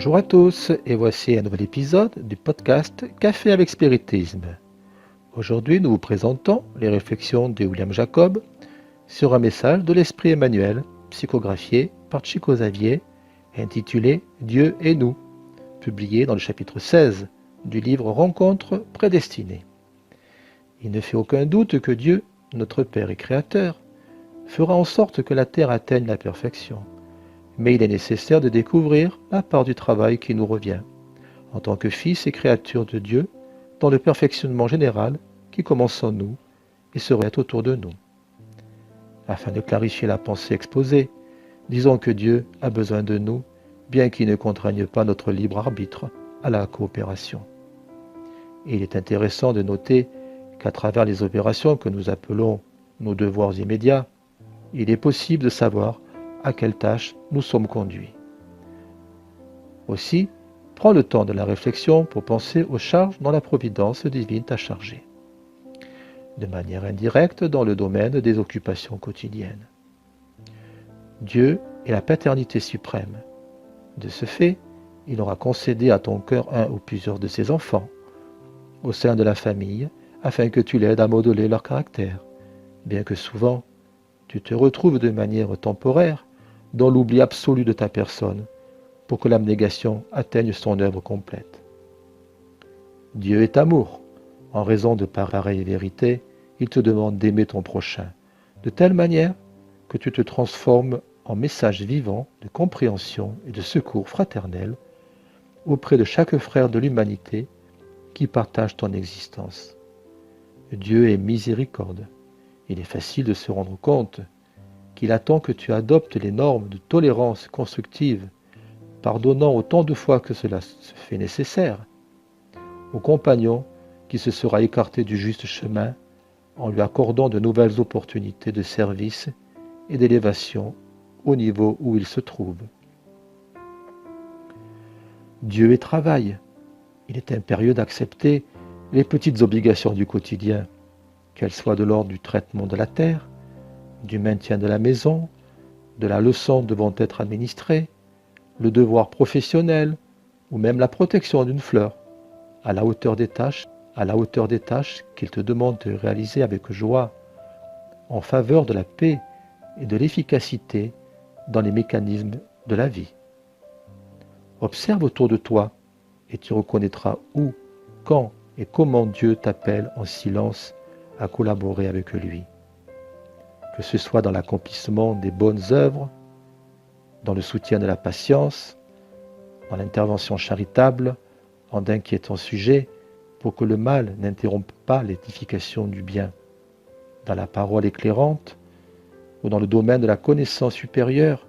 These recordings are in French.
Bonjour à tous et voici un nouvel épisode du podcast Café avec Spiritisme. Aujourd'hui nous vous présentons les réflexions de William Jacob sur un message de l'Esprit Emmanuel psychographié par Chico Xavier intitulé Dieu et nous, publié dans le chapitre 16 du livre Rencontres prédestinées. Il ne fait aucun doute que Dieu, notre Père et Créateur, fera en sorte que la terre atteigne la perfection. Mais il est nécessaire de découvrir la part du travail qui nous revient, en tant que fils et créatures de Dieu, dans le perfectionnement général qui commence en nous et se répète autour de nous. Afin de clarifier la pensée exposée, disons que Dieu a besoin de nous, bien qu'il ne contraigne pas notre libre arbitre à la coopération. Et il est intéressant de noter qu'à travers les opérations que nous appelons nos devoirs immédiats, il est possible de savoir à quelle tâche nous sommes conduits. Aussi, prends le temps de la réflexion pour penser aux charges dont la providence divine t'a chargé, de manière indirecte dans le domaine des occupations quotidiennes. Dieu est la paternité suprême. De ce fait, il aura concédé à ton cœur un ou plusieurs de ses enfants, au sein de la famille, afin que tu l'aides à modeler leur caractère, bien que souvent, tu te retrouves de manière temporaire dans l'oubli absolu de ta personne, pour que l'abnégation atteigne son œuvre complète. Dieu est amour. En raison de pareille vérité, il te demande d'aimer ton prochain, de telle manière que tu te transformes en message vivant de compréhension et de secours fraternel auprès de chaque frère de l'humanité qui partage ton existence. Dieu est miséricorde. Il est facile de se rendre compte qu'il attend que tu adoptes les normes de tolérance constructive, pardonnant autant de fois que cela se fait nécessaire, au compagnon qui se sera écarté du juste chemin en lui accordant de nouvelles opportunités de service et d'élévation au niveau où il se trouve. Dieu est travail. Il est impérieux d'accepter les petites obligations du quotidien, qu'elles soient de l'ordre du traitement de la terre, du maintien de la maison, de la leçon devant être administrée, le devoir professionnel ou même la protection d'une fleur, à la hauteur des tâches qu'il te demande de réaliser avec joie en faveur de la paix et de l'efficacité dans les mécanismes de la vie. Observe autour de toi et tu reconnaîtras où, quand et comment Dieu t'appelle en silence à collaborer avec lui. Que ce soit dans l'accomplissement des bonnes œuvres, dans le soutien de la patience, dans l'intervention charitable, en d'inquiétants sujets, pour que le mal n'interrompe pas l'édification du bien, dans la parole éclairante ou dans le domaine de la connaissance supérieure,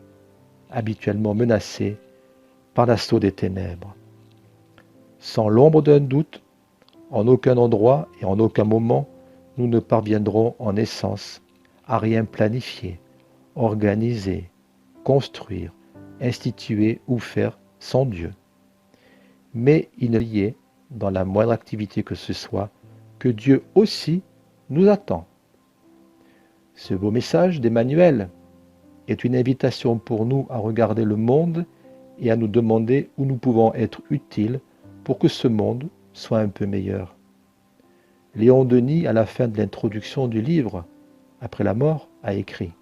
habituellement menacée par l'assaut des ténèbres. Sans l'ombre d'un doute, en aucun endroit et en aucun moment, nous ne parviendrons en essence à rien planifier, organiser, construire, instituer ou faire sans Dieu. Mais il ne y est, dans la moindre activité que ce soit, que Dieu aussi nous attend. Ce beau message d'Emmanuel est une invitation pour nous à regarder le monde et à nous demander où nous pouvons être utiles pour que ce monde soit un peu meilleur. Léon Denis, à la fin de l'introduction du livre, après la mort, a écrit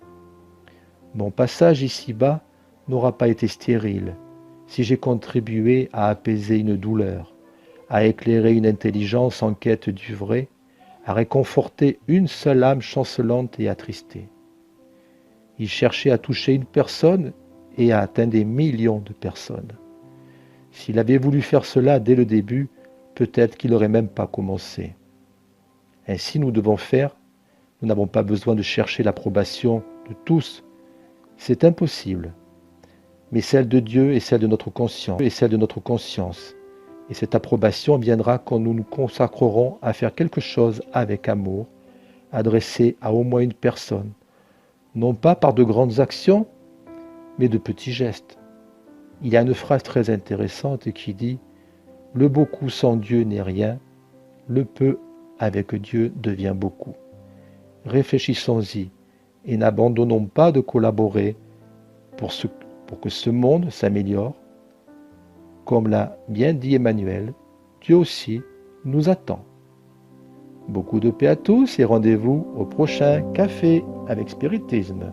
« Mon passage ici-bas n'aura pas été stérile si j'ai contribué à apaiser une douleur, à éclairer une intelligence en quête du vrai, à réconforter une seule âme chancelante et attristée. Il cherchait à toucher une personne et à atteindre des millions de personnes. S'il avait voulu faire cela dès le début, peut-être qu'il n'aurait même pas commencé. Ainsi nous devons faire. Nous n'avons pas besoin de chercher l'approbation de tous. C'est impossible. Mais celle de Dieu est celle de notre conscience. Et cette approbation viendra quand nous nous consacrerons à faire quelque chose avec amour, adressé à au moins une personne, non pas par de grandes actions, mais de petits gestes. Il y a une phrase très intéressante qui dit « Le beaucoup sans Dieu n'est rien, le peu avec Dieu devient beaucoup ». Réfléchissons-y et n'abandonnons pas de collaborer pour que ce monde s'améliore Comme l'a bien dit Emmanuel, Dieu aussi nous attend. Beaucoup de paix à tous et rendez-vous au prochain Café avec Spiritisme.